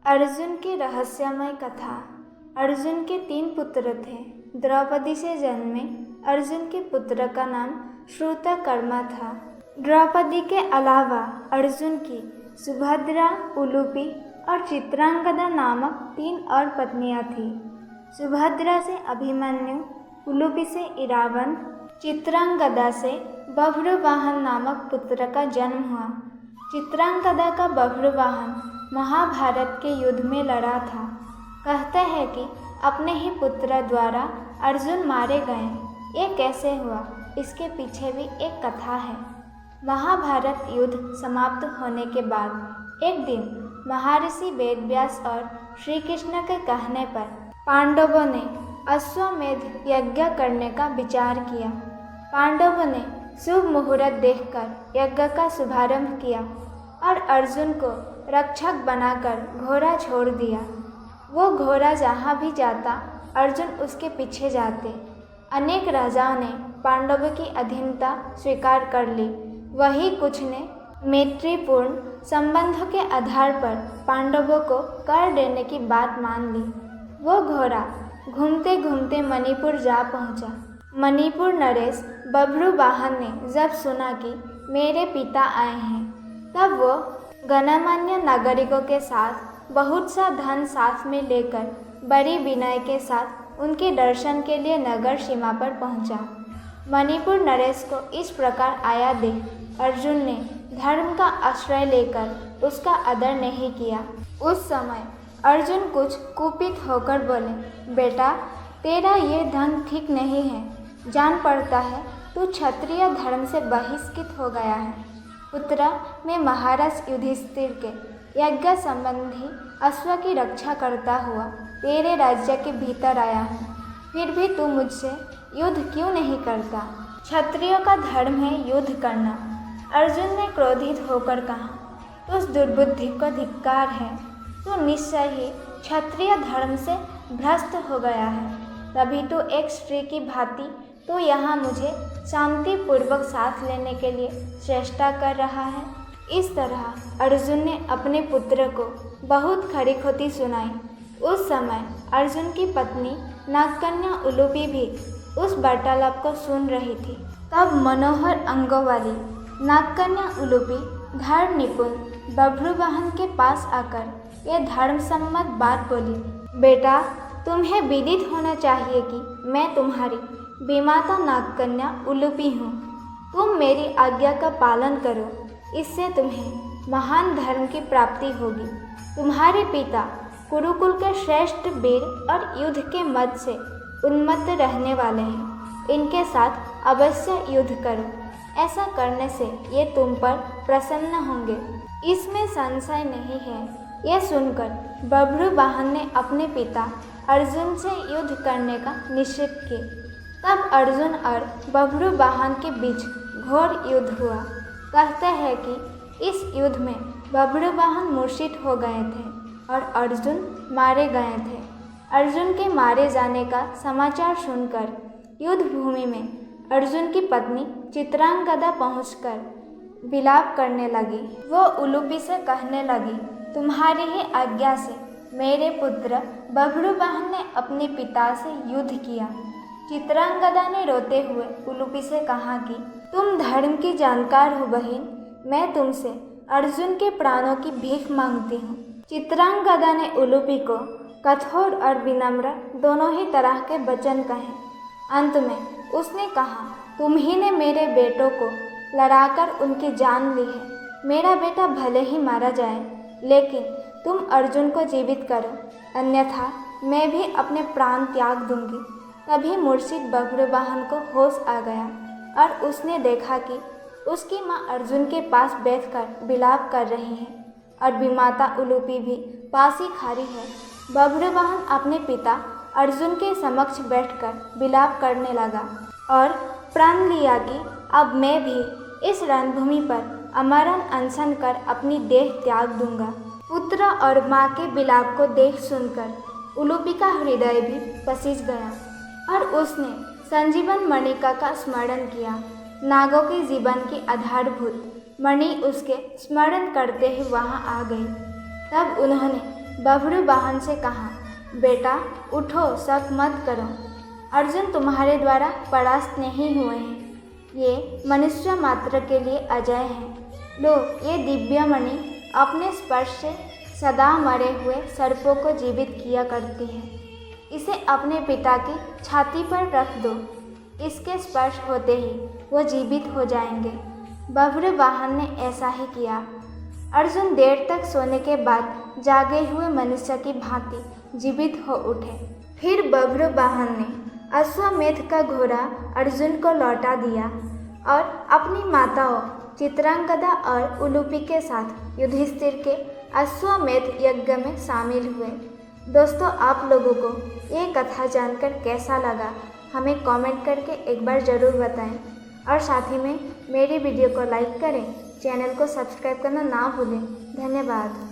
अर्जुन की रहस्यमय कथा। अर्जुन के 3 पुत्र थे। द्रौपदी से जन्मे अर्जुन के पुत्र का नाम श्रुतकर्मा था। द्रौपदी के अलावा अर्जुन की सुभद्रा, उलूपी और चित्रांगदा नामक 3 और पत्नियां थीं। सुभद्रा से अभिमन्यु, उलूपी से इरावन, चित्रांगदा से बभ्रुवाहन नामक पुत्र का जन्म हुआ। चित्रांगदा का बभ्रुवाहन महाभारत के युद्ध में लड़ा था। कहते हैं कि अपने ही पुत्र द्वारा अर्जुन मारे गए। ये कैसे हुआ, इसके पीछे भी एक कथा है। महाभारत युद्ध समाप्त होने के बाद एक दिन महर्षि वेदव्यास और श्री कृष्ण के कहने पर पांडवों ने अश्वमेध यज्ञ करने का विचार किया। पांडवों ने शुभ मुहूर्त देखकर यज्ञ का शुभारंभ किया और अर्जुन को रक्षक बनाकर घोड़ा छोड़ दिया। वो घोड़ा जहाँ भी जाता अर्जुन उसके पीछे जाते। अनेक राजाओं ने पांडवों की अधीनता स्वीकार कर ली। वही कुछ ने मैत्रीपूर्ण संबंधों के आधार पर पांडवों को कर देने की बात मान ली। वो घोड़ा घूमते घूमते मणिपुर जा पहुँचा। मणिपुर नरेश बभ्रुवाहन ने जब सुना कि मेरे पिता आए हैं, तब वो गणमान्य नागरिकों के साथ बहुत सा धन साथ में लेकर बड़ी विनय के साथ उनके दर्शन के लिए नगर सीमा पर पहुंचा। मणिपुर नरेश को इस प्रकार आया देख अर्जुन ने धर्म का आश्रय लेकर उसका आदर नहीं किया। उस समय अर्जुन कुछ कुपित होकर बोले, बेटा तेरा ये ढंग ठीक नहीं है। जान पड़ता है तू क्षत्रिय धर्म से बहिष्कृत हो गया है। पुत्र, मैं महाराज युधिष्ठिर के यज्ञ संबंधी अश्व की रक्षा करता हुआ तेरे राज्य के भीतर आया हूँ। फिर भी तू मुझसे युद्ध क्यों नहीं करता? क्षत्रियों का धर्म है युद्ध करना। अर्जुन ने क्रोधित होकर कहा, उस दुर्बुद्धि को धिक्कार है। तू निश्चय ही क्षत्रिय धर्म से भ्रष्ट हो गया है। तभी तो एक स्त्री की भांति तो यहाँ मुझे शांतिपूर्वक साथ लेने के लिए चेष्टा कर रहा है। इस तरह अर्जुन ने अपने पुत्र को बहुत खरी खोटी सुनाई। उस समय अर्जुन की पत्नी नागकन्या उलूपी भी उस वार्तालाप को सुन रही थी। तब मनोहर अंगों वाली नागकन्या उलूपी धर्म निपुण बभ्रुवाहन के पास आकर ये धर्मसम्मत बात बोली, बेटा तुम्हें विदित होना चाहिए कि मैं तुम्हारी विमाता नागकन्या उलूपी हूँ। तुम मेरी आज्ञा का पालन करो, इससे तुम्हें महान धर्म की प्राप्ति होगी। तुम्हारे पिता कुरुकुल के श्रेष्ठ वीर और युद्ध के मद से उन्मत्त रहने वाले हैं। इनके साथ अवश्य युद्ध करो। ऐसा करने से ये तुम पर प्रसन्न होंगे, इसमें संशय नहीं है। यह सुनकर बभ्रुवाहन ने अपने पिता अर्जुन से युद्ध करने का निश्चय किया। तब अर्जुन और बभ्रुवाहन के बीच घोर युद्ध हुआ। कहते हैं कि इस युद्ध में बभ्रुवाहन मूर्छित हो गए थे और अर्जुन मारे गए थे। अर्जुन के मारे जाने का समाचार सुनकर युद्ध भूमि में अर्जुन की पत्नी चित्रांगदा पहुंचकर विलाप करने लगी। वो उलूपी से कहने लगी, तुम्हारी ही आज्ञा से मेरे पुत्र बभ्रुवाहन ने अपने पिता से युद्ध किया। चित्रांगदा ने रोते हुए उलूपी से कहा कि तुम धर्म की जानकार हो बहन, मैं तुमसे अर्जुन के प्राणों की भीख मांगती हूँ। चित्रांगदा ने उलूपी को कठोर और विनम्र दोनों ही तरह के वचन कहे। अंत में उसने कहा, तुम ही ने मेरे बेटों को लड़ाकर उनकी जान ली है। मेरा बेटा भले ही मारा जाए, लेकिन तुम अर्जुन को जीवित करो, अन्यथा मैं भी अपने प्राण त्याग दूंगी। तभी मूर्छित बभ्रुवाहन को होश आ गया और उसने देखा कि उसकी माँ अर्जुन के पास बैठकर विलाप कर रही है और विमाता उलूपी भी पास ही खड़ी है। बभ्रुवाहन अपने पिता अर्जुन के समक्ष बैठकर विलाप करने लगा और प्रण लिया कि अब मैं भी इस रणभूमि पर अमरण अनशन कर अपनी देह त्याग दूंगा। पुत्र और माँ के विलाप को देख सुनकर उलूपी का हृदय भी पसीज गया और उसने संजीवन मणिका का स्मरण किया। नागों के जीवन की आधारभूत मणि उसके स्मरण करते ही वहां आ गई। तब उन्होंने बभ्रू वाहन से कहा, बेटा उठो, शक मत करो। अर्जुन तुम्हारे द्वारा परास्त नहीं हुए हैं। ये मनुष्य मात्र के लिए अजय हैं। लो, ये दिव्य मणि अपने स्पर्श से सदा मरे हुए सर्पों को जीवित किया करती है। इसे अपने पिता की छाती पर रख दो। इसके स्पर्श होते ही वो जीवित हो जाएंगे। बभ्रू वाहन ने ऐसा ही किया। अर्जुन देर तक सोने के बाद जागे हुए मनुष्य की भांति जीवित हो उठे। फिर बभ्रू वाहन ने अश्वमेध का घोड़ा अर्जुन को लौटा दिया और अपनी माताओं चित्रांगदा और उलूपी के साथ युधिष्ठिर के अश्वमेध यज्ञ में शामिल हुए। दोस्तों, आप लोगों को ये कथा जानकर कैसा लगा हमें कमेंट करके एक बार ज़रूर बताएं और साथ ही में मेरी वीडियो को लाइक करें, चैनल को सब्सक्राइब करना ना भूलें। धन्यवाद।